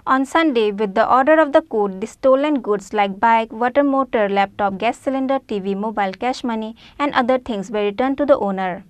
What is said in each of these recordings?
On Sunday, with the order of the court, the stolen goods like bike, water motor, laptop, gas cylinder, TV, mobile, cash money, and other things were returned to the owner.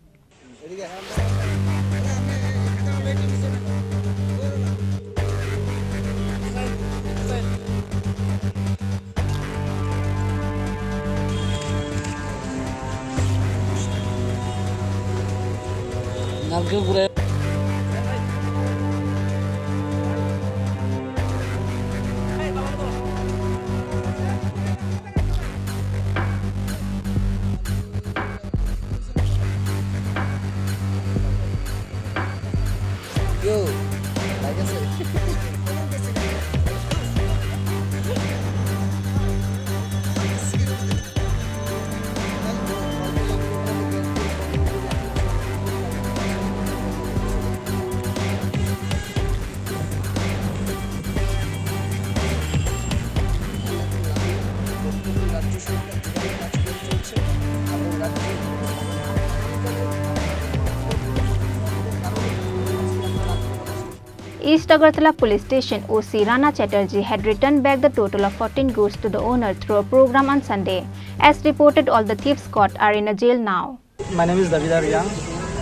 East Agartala Police Station OC Rana Chatterjee had returned back the total of 14 goods to the owner through a program on Sunday. As reported, all the thieves caught are in a jail now. My name is Davidar Yang.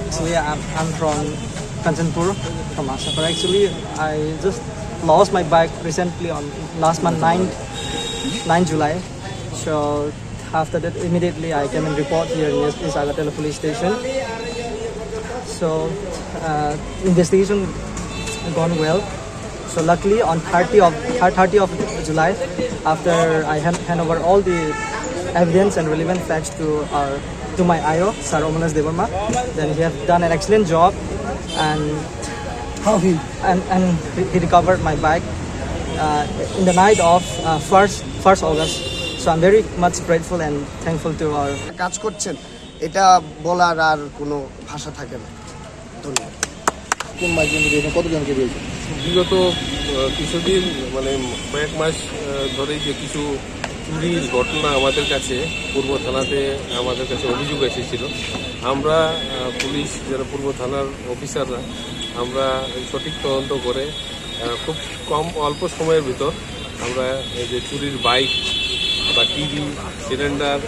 Actually, I'm from Kanchanpur, from Assam. Actually, I just lost my bike recently on last month, 9 July. So after that, immediately I came and report here in East Agartala Police Station. So investigation gone well. So luckily on 30 of July, after I hand over all the evidence and relevant facts to my IO, Sir Omanas Devarma, then he have done an excellent job, and he recovered my bike in the night of 1st August. So I'm very much grateful and thankful to our কাজ করছেন এটা বলার আর কোনো ভাষা থাকে না। ধন্যবাদ। কোন মাধ্যমে দিয়েছেন, কতজনকে দিয়েছেন? বিগত কিছুদিন মানে কয়েক মাস ধরে যে কিছু চুরির ঘটনা আমাদের কাছে পূর্ব থানাতে আমাদের কাছে অভিযোগ এসেছিল। আমরা পুলিশ যারা পূর্ব থানার অফিসাররা আমরা সঠিক তদন্ত করে খুব অল্প সময়ের ভিতর আমরা এই যে চুরির বাইক বা টিভি, সিলিন্ডার,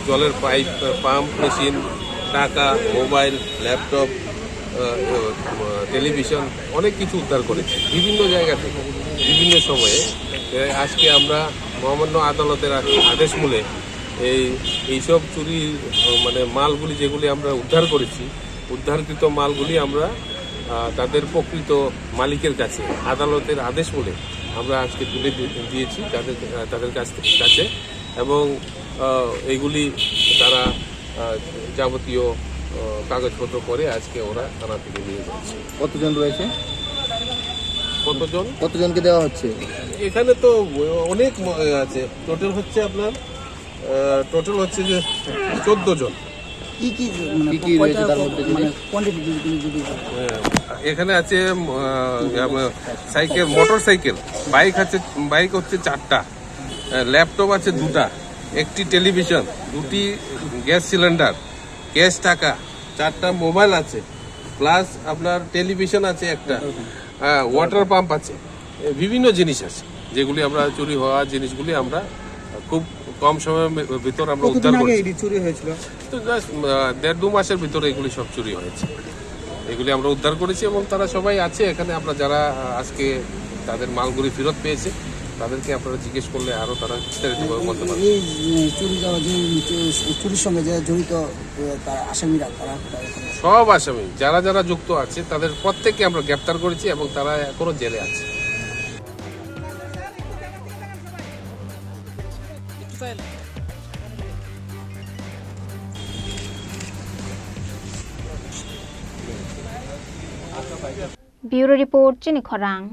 জলের পাইপ, পাম্প মেশিন, টাকা, মোবাইল, ল্যাপটপ, টেলিভিশন অনেক কিছু উদ্ধার করেছি বিভিন্ন জায়গা থেকে বিভিন্ন সময়ে। আজকে আমরা মহামান্য আদালতের আদেশ মূলে এইসব চুরি মানে মালগুলি যেগুলি আমরা উদ্ধার করেছি, উদ্ধারকৃত মালগুলি আমরা তাদের প্রকৃত মালিকের কাছে আদালতের আদেশ মূলে আমরা আজকে তুলে দিয়েছি তাদের কাছে, এবং এইগুলি তারা যাবতীয় কাগজপত্র করে আজকে ওরা থানা থেকে নিয়ে যাচ্ছে। কতজন রয়েছে? কতজনকে দেওয়া হচ্ছে? এখানে তো অনেক আছে, টোটাল হচ্ছে আপনার যে 14 জন। কি রয়েছে তার মধ্যে? এখানে আছে সাইকেল, মোটরসাইকেল, বাইক হচ্ছে 4টা, ল্যাপটপ আছে 2টা, একটি টেলিভিশন, 2টি গ্যাস সিলিন্ডার, ক্যাশ টাকা, 4টা মোবাইল আছে, প্লাস আপনার টেলিভিশন আছে একটা, ওয়াটার পাম্প আছে, বিভিন্ন জিনিস আছে যেগুলি আমরা চুরি হওয়া জিনিসগুলি আমরা খুব কম সময়ের ভিতর আমরা উদ্ধার করেছি। চুরি হয়েছিল তো জাস্ট 1.5-2 মাসের ভিতরে এগুলি সব চুরি হয়েছে, এগুলি আমরা উদ্ধার করেছি এবং তারা সবাই আছে এখানে। আমরা যারা আজকে তাদের মালগুলি ফেরত পেয়েছে তাদেরকে আপনারা জিজ্ঞেস করলে আরো তারা বিস্তারিতভাবে বলতে পারবে। চুরির সঙ্গে যে জড়িত আসামিরা সব আসামি যারা যারা যুক্ত আছে তাদের প্রত্যেককে আমরা গ্রেপ্তার করেছি এবং তারা এখনো জেলে আছে। Bureau Report, Chini Khorang.